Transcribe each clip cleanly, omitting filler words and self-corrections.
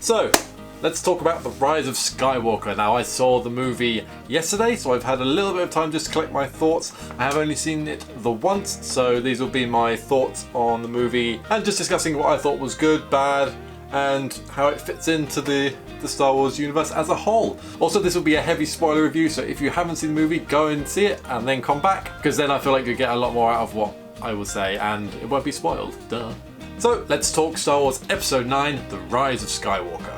So, let's talk about the Rise of Skywalker. Now, I saw the movie yesterday, so I've had a little bit of time just to collect my thoughts. I have only seen it the once, so these will be my thoughts on the movie and just discussing what I thought was good, bad, and how it fits into the Star Wars universe as a whole. Also, this will be a heavy spoiler review, so if you haven't seen the movie, go and see it and then come back, because then I feel like you'll get a lot more out of what I will say and it won't be spoiled. Duh. So, let's talk Star Wars Episode 9, The Rise of Skywalker.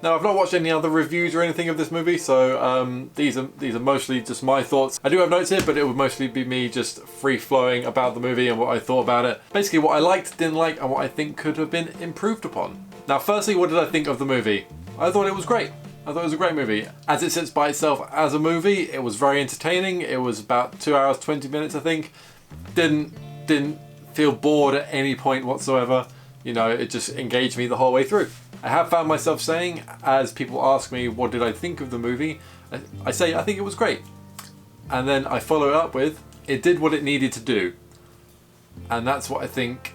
Now, I've not watched any other reviews or anything of this movie, so these are mostly just my thoughts. I do have notes here, but it would mostly be me just free-flowing about the movie and what I thought about it. Basically, what I liked, didn't like, and what I think could have been improved upon. Now, firstly, what did I think of the movie? I thought it was great. I thought it was a great movie. As it sits by itself as a movie, it was very entertaining. It was about 2 hours, 20 minutes, I think. Didn't feel bored at any point whatsoever. You know, it just engaged me the whole way through. I have found myself saying, as people ask me what did I think of the movie, I say I think it was great. And then I follow it up with, it did what it needed to do. And that's what I think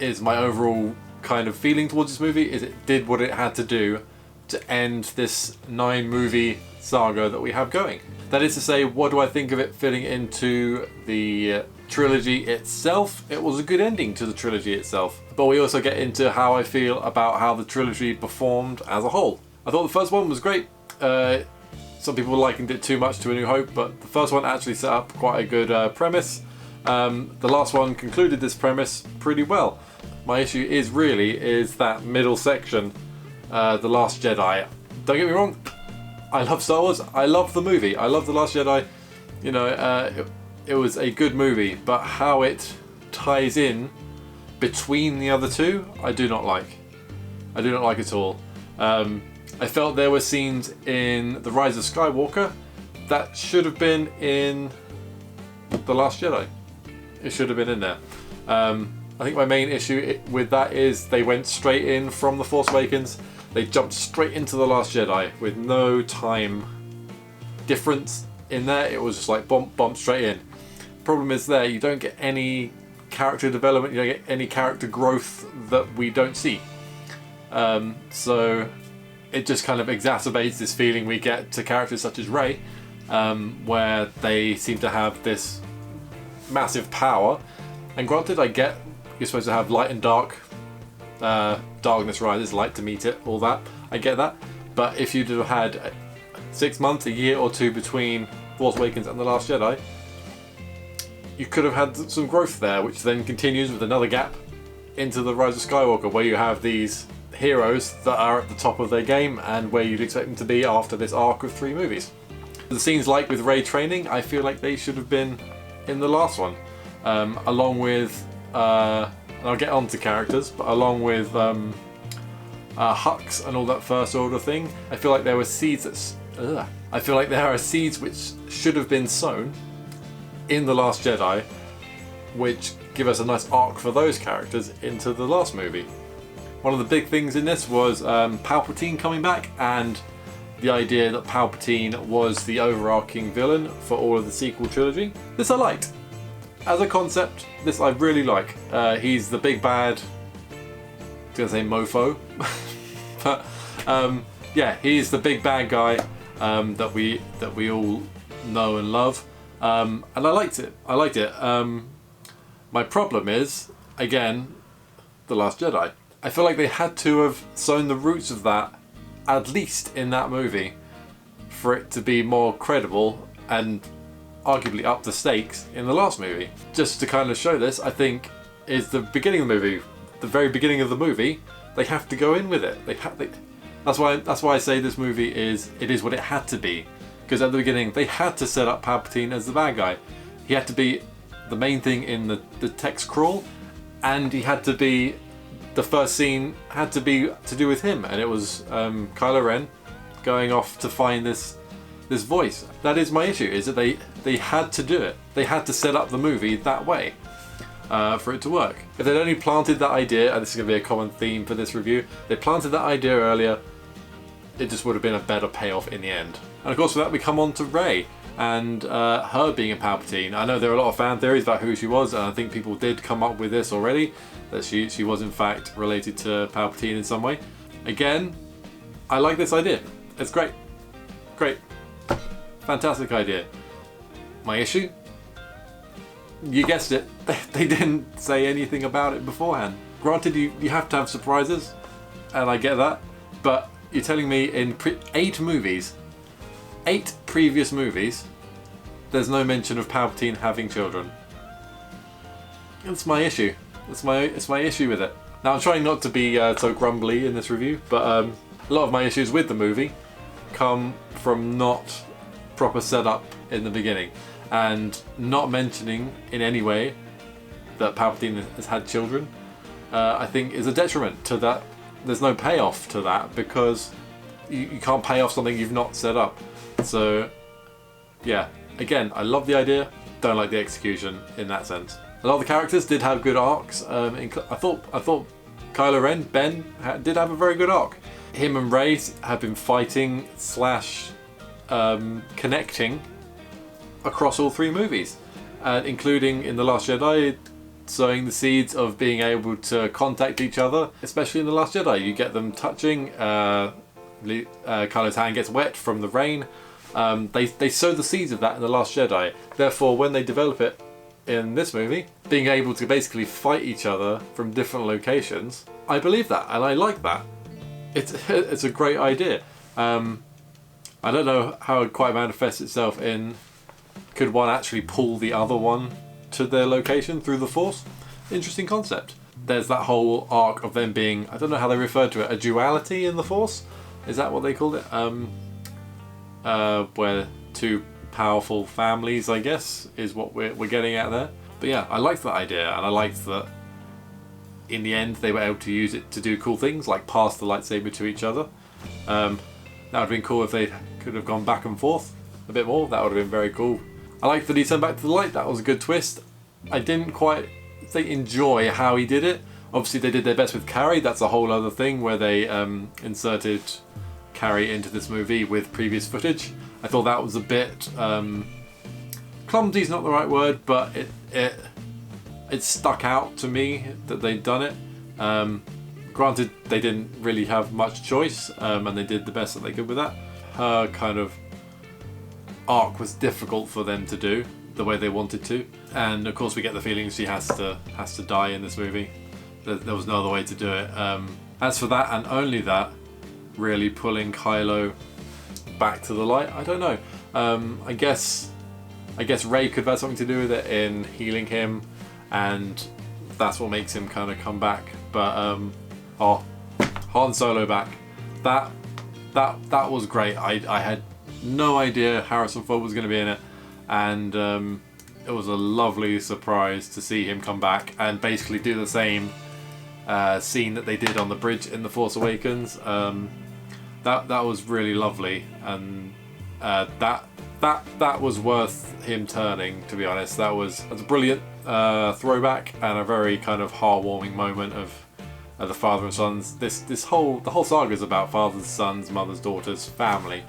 is my overall kind of feeling towards this movie, is it did what it had to do to end this 9-movie saga that we have going. That is to say, what do I think of it fitting into the trilogy itself? It was a good ending to the trilogy itself. But we also get into how I feel about how the trilogy performed as a whole. I thought the first one was great. Some people likened it too much to A New Hope, but the first one actually set up quite a good premise. The last one concluded this premise pretty well. My issue is that middle section, The Last Jedi. Don't get me wrong, I love Star Wars, I love the movie, I love The Last Jedi. You know, it was a good movie, but how it ties in between the other two, I do not like. I do not like at all. I felt there were scenes in The Rise of Skywalker that should have been in The Last Jedi. It should have been in there. I think my main issue with that is they went straight in from The Force Awakens. They jumped straight into The Last Jedi with no time difference in there. It was just like bump straight in. Problem is there, you don't get any character development, you don't get any character growth that we don't see. So it just kind of exacerbates this feeling we get to characters such as Rey, where they seem to have this massive power. And granted, I get you're supposed to have light and dark, darkness rises, light to meet it, all that. I get that. But if you'd have had 6 months, a year or two between Force Awakens and The Last Jedi, you could have had some growth there, which then continues with another gap into The Rise of Skywalker, where you have these heroes that are at the top of their game and where you'd expect them to be after this arc of 3 movies. The scenes like with Rey training, I feel like they should have been in the last one, along with, and I'll get on to characters, but along with Hux and all that First Order thing, I feel like there were seeds I feel like there are seeds which should have been sown in The Last Jedi, which give us a nice arc for those characters into the last movie. One of the big things in this was Palpatine coming back, and the idea that Palpatine was the overarching villain for all of the sequel trilogy. This I liked. As a concept, this I really like. He's the big bad, I was gonna say mofo, but yeah, he's the big bad guy that we all know and love. And I liked it. My problem is, again, The Last Jedi. I feel like they had to have sown the roots of that, at least in that movie, for it to be more credible and arguably up the stakes in the last movie. Just to kind of show this, I think, is the beginning of the movie. The very beginning of the movie, they have to go in with it. That's why I say this movie is what it had to be. Because at the beginning, they had to set up Palpatine as the bad guy. He had to be the main thing in the text crawl, and he had to be, the first scene had to be to do with him, and it was Kylo Ren going off to find this voice. That is my issue, is that they had to do it. They had to set up the movie that way for it to work. If they'd only planted that idea, and this is going to be a common theme for this review, they planted that idea earlier, it just would have been a better payoff in the end. And of course, for that we come on to Rey. and her being a Palpatine. I know there are a lot of fan theories about who she was, and I think people did come up with this already, that she was in fact related to Palpatine in some way. Again, I like this idea. It's great. Great. Fantastic idea. My issue? You guessed it. They didn't say anything about it beforehand. Granted, you have to have surprises, and I get that, but you're telling me in 8 previous movies, there's no mention of Palpatine having children. That's my issue. It's my issue with it. Now, I'm trying not to be so grumbly in this review, but a lot of my issues with the movie come from not proper setup in the beginning, and not mentioning in any way that Palpatine has had children. I think is a detriment to that. There's no payoff to that, because you can't pay off something you've not set up. So yeah, again, I love the idea, don't like the execution in that sense. A lot of the characters did have good arcs. I thought Kylo Ren, Ben, did have a very good arc. Him and Rey have been fighting / connecting across all 3 movies, including in The Last Jedi, sowing the seeds of being able to contact each other, especially in The Last Jedi. You get them touching, Kylo's hand gets wet from the rain. They sow the seeds of that in The Last Jedi. Therefore, when they develop it in this movie, being able to basically fight each other from different locations, I believe that, and I like that. It's a great idea. I don't know how it quite manifests itself in, could one actually pull the other one to their location through the Force? Interesting concept. There's that whole arc of them being, I don't know how they referred to it, a duality in the Force? Is that what they called it? Where 2 powerful families, I guess, is what we're getting at there. But yeah, I liked that idea, and I liked that in the end they were able to use it to do cool things, like pass the lightsaber to each other. That would have been cool if they could have gone back and forth a bit more. That would have been very cool. I liked that he turned back to the light. That was a good twist. I didn't quite enjoy how he did it. Obviously they did their best with Carrie. That's a whole other thing where they inserted Carrie into this movie with previous footage. I thought that was a bit clumsy is not the right word, but it stuck out to me that they'd done it. Granted, they didn't really have much choice, and they did the best that they could with that. Her kind of arc was difficult for them to do the way they wanted to, and of course we get the feeling she has to die in this movie. There was no other way to do it. As for that, and only that, really pulling Kylo back to the light, I don't know. I guess Rey could have had something to do with it in healing him, and that's what makes him kind of come back. But Han Solo back, that was great. I had no idea Harrison Ford was going to be in it, and it was a lovely surprise to see him come back and basically do the same scene that they did on the bridge in The Force Awakens. That was really lovely, and that was worth him turning, to be honest. That's a brilliant throwback and a very kind of heartwarming moment of the father and sons. The whole saga is about fathers, sons, mothers, daughters, family,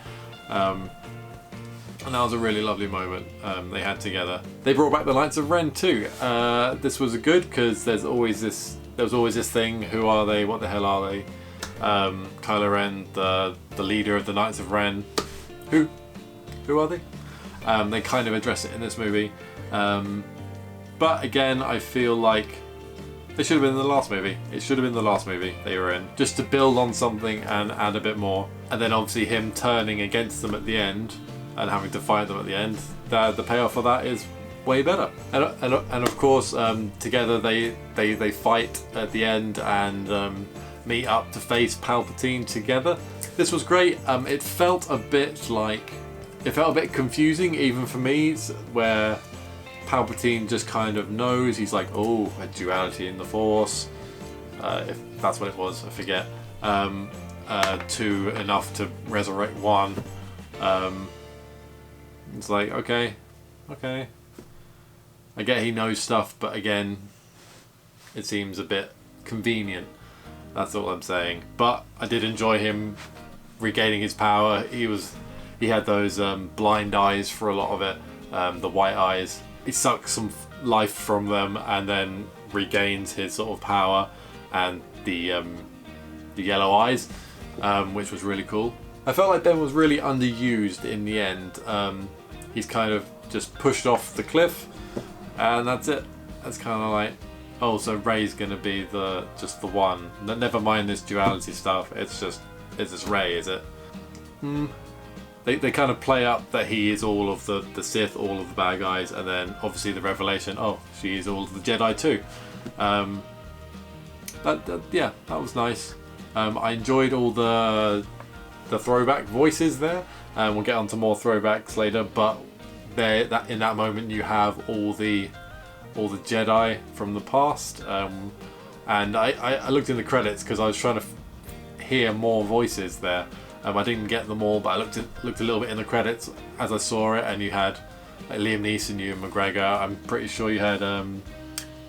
and that was a really lovely moment they had together. They brought back the Knights of Ren too. This was good because there was always this thing. Who are they? What the hell are they? Kylo Ren, the leader of the Knights of Ren. Who are they? They kind of address it in this movie, but again, I feel like they should have been in the last movie. It should have been the last movie they were in, just to build on something and add a bit more. And then obviously him turning against them at the end and having to fight them at the end. The payoff for that is way better. And of course, together they fight at the end and meet up to face Palpatine together. This was great. It felt a bit confusing even for me, where Palpatine just kind of knows. He's like, oh, a duality in the Force, if that's what it was, I forget. Two enough to resurrect one. It's like, okay. I get he knows stuff, but again, it seems a bit convenient. That's all I'm saying. But I did enjoy him regaining his power. He was he had those blind eyes for a lot of it, the white eyes. He sucks some life from them and then regains his sort of power and the yellow eyes, which was really cool. I felt like Ben was really underused in the end. He's kind of just pushed off the cliff, and that's it. That's kind of like, oh, so Rey's gonna be just the one. Never mind this duality stuff. It's just Rey, is it? They kind of play up that he is all of the Sith, all of the bad guys, and then obviously the revelation, oh, she is all of the Jedi too. Yeah, that was nice. I enjoyed all the throwback voices there. We'll get onto more throwbacks later, but in that moment you have all the Jedi from the past, and I looked in the credits because I was trying to hear more voices there. I didn't get them all, but I looked a little bit in the credits as I saw it, and you had Liam Neeson, Ewan McGregor. I'm pretty sure you had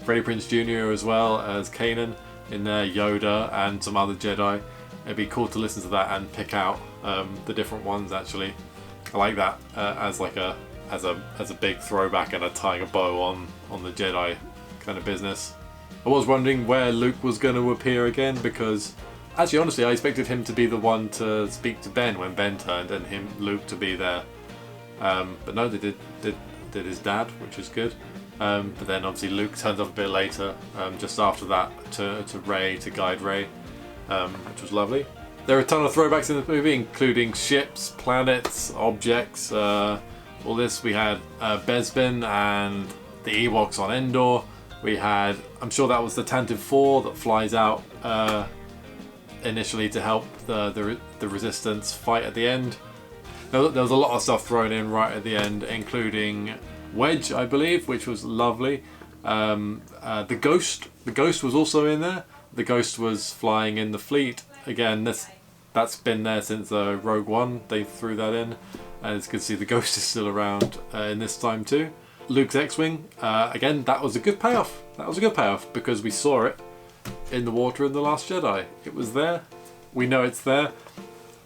Freddie Prinze Jr. as well as Kanan in there, Yoda, and some other Jedi. It'd be cool to listen to that and pick out the different ones. Actually, I like that as a big throwback and tying a bow on the Jedi kind of business. I was wondering where Luke was going to appear again, because actually, honestly, I expected him to be the one to speak to Ben when Ben turned, and Luke to be there. But no, they did his dad, which is good. But then obviously Luke turns up a bit later, just after that, to Rey, to guide Rey, which was lovely. There are a ton of throwbacks in the movie, including ships, planets, objects. All this, we had Bespin and the Ewoks on Endor. We had, I'm sure that was the Tantive 4 that flies out initially to help the Resistance fight at the end. There was a lot of stuff thrown in right at the end, including Wedge, I believe, which was lovely. The Ghost was also in there. The Ghost was flying in the fleet. Again, that's been there since Rogue One. They threw that in. And as you can see, the Ghost is still around in this time too. Luke's X-Wing, again, that was a good payoff. That was a good payoff because we saw it in the water in The Last Jedi. It was there. We know it's there.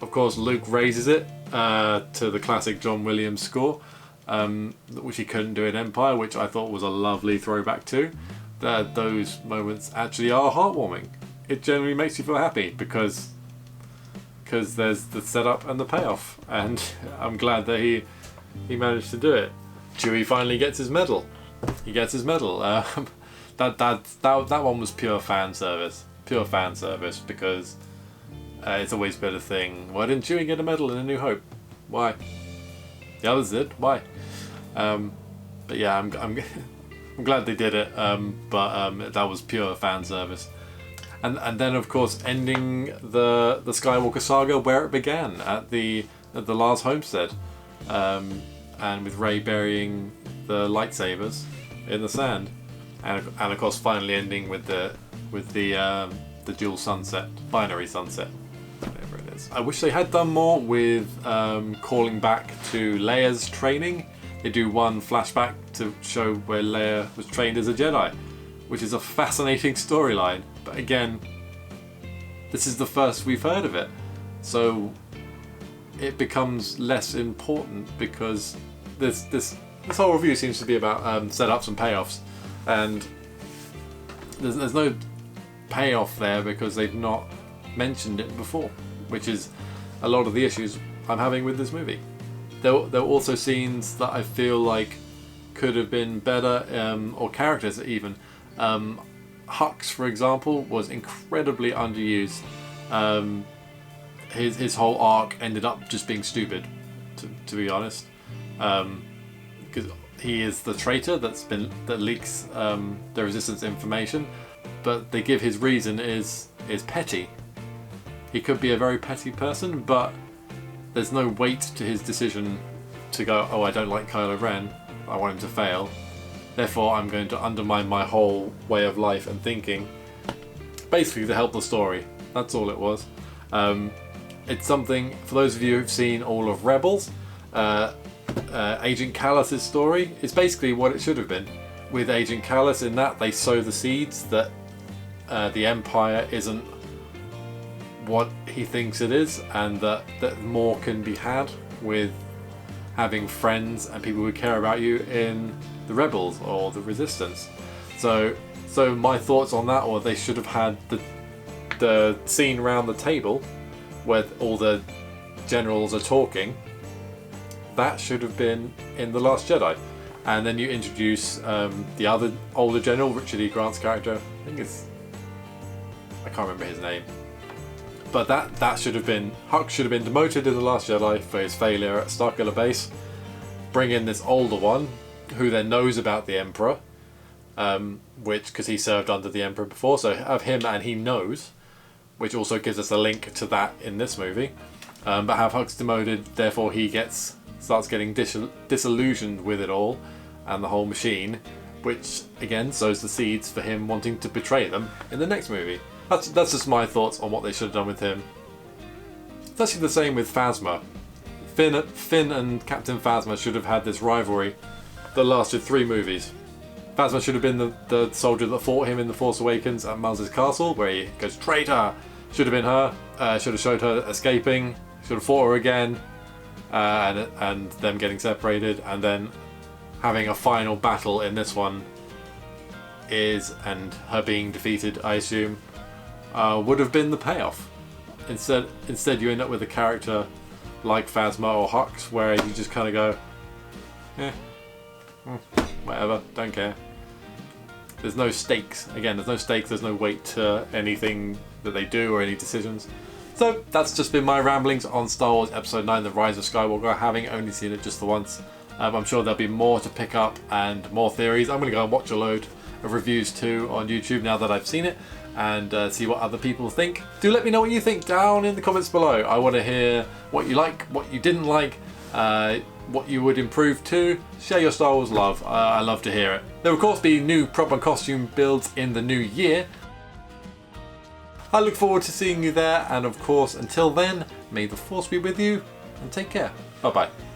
Of course, Luke raises it to the classic John Williams score, which he couldn't do in Empire, which I thought was a lovely throwback too. Those moments actually are heartwarming. It generally makes you feel happy because there's the setup and the payoff, and I'm glad that he managed to do it. Chewie finally gets his medal. He gets his medal. That one was pure fan service. Pure fan service, because it's always been a thing. Why didn't Chewie get a medal in A New Hope? Why? The others did. Why? But yeah, I'm glad they did it. But that was pure fan service. And then of course ending the Skywalker saga where it began at the Lars homestead, and with Rey burying the lightsabers in the sand, and of course finally ending with the dual sunset, binary sunset, whatever it is. I wish they had done more with calling back to Leia's training. They do one flashback to show where Leia was trained as a Jedi, which is a fascinating storyline. But again, this is the first we've heard of it, so it becomes less important because this whole review seems to be about setups and payoffs, and there's no payoff there because they've not mentioned it before, which is a lot of the issues I'm having with this movie. There were also scenes that I feel like could have been better, or characters even. Hux, for example, was incredibly underused. His whole arc ended up just being stupid, to be honest, because he is the traitor that leaks the Resistance information, but they give his reason is petty. He could be a very petty person, but there's no weight to his decision to go, oh, I don't like Kylo Ren, I want him to fail, therefore I'm going to undermine my whole way of life and thinking, basically to help the story. That's all it was. It's something, for those of you who've seen all of Rebels, Agent Callus's story is basically what it should have been. With Agent Callus, in that they sow the seeds that the Empire isn't what he thinks it is, and that more can be had with having friends and people who care about you in the Rebels or the Resistance. So my thoughts on that, or they should have had the scene around the table where all the generals are talking. That should have been in The Last Jedi. And then you introduce the other older general, Richard E. Grant's character. I can't remember his name. But that should have been, Hux should have been demoted in The Last Jedi for his failure at Starkiller Base. Bring in this older one, who then knows about the Emperor, because he served under the Emperor before, so have him and he knows, which also gives us a link to that in this movie. But have Hux demoted, therefore he starts getting disillusioned with it all and the whole machine, which again sows the seeds for him wanting to betray them in the next movie. That's just my thoughts on what they should have done with him. It's actually the same with Phasma. Finn and Captain Phasma should have had this rivalry that lasted 3 movies. Phasma should have been the soldier that fought him in The Force Awakens at Maz' castle, where he goes, "Traitor!" Should have been her. Should have showed her escaping. Should have fought her again. And them getting separated, and then having a final battle in this one and her being defeated, I assume, would have been the payoff. Instead you end up with a character like Phasma or Hux where you just kind of go, whatever, don't care. There's no stakes. Again, there's no stakes, there's no weight to anything that they do or any decisions. So that's just been my ramblings on Star Wars Episode 9, The Rise of Skywalker, having only seen it just the once. I'm sure there'll be more to pick up and more theories. I'm going to go and watch a load of reviews too on YouTube now that I've seen it, and see what other people think. Do let me know what you think down in the comments below. I want to hear what you like, what you didn't like, what you would improve too. Share your Star Wars love. I love to hear it. There will of course be new prop and costume builds in the new year. I look forward to seeing you there, and of course until then, may the Force be with you, and take care. Bye bye.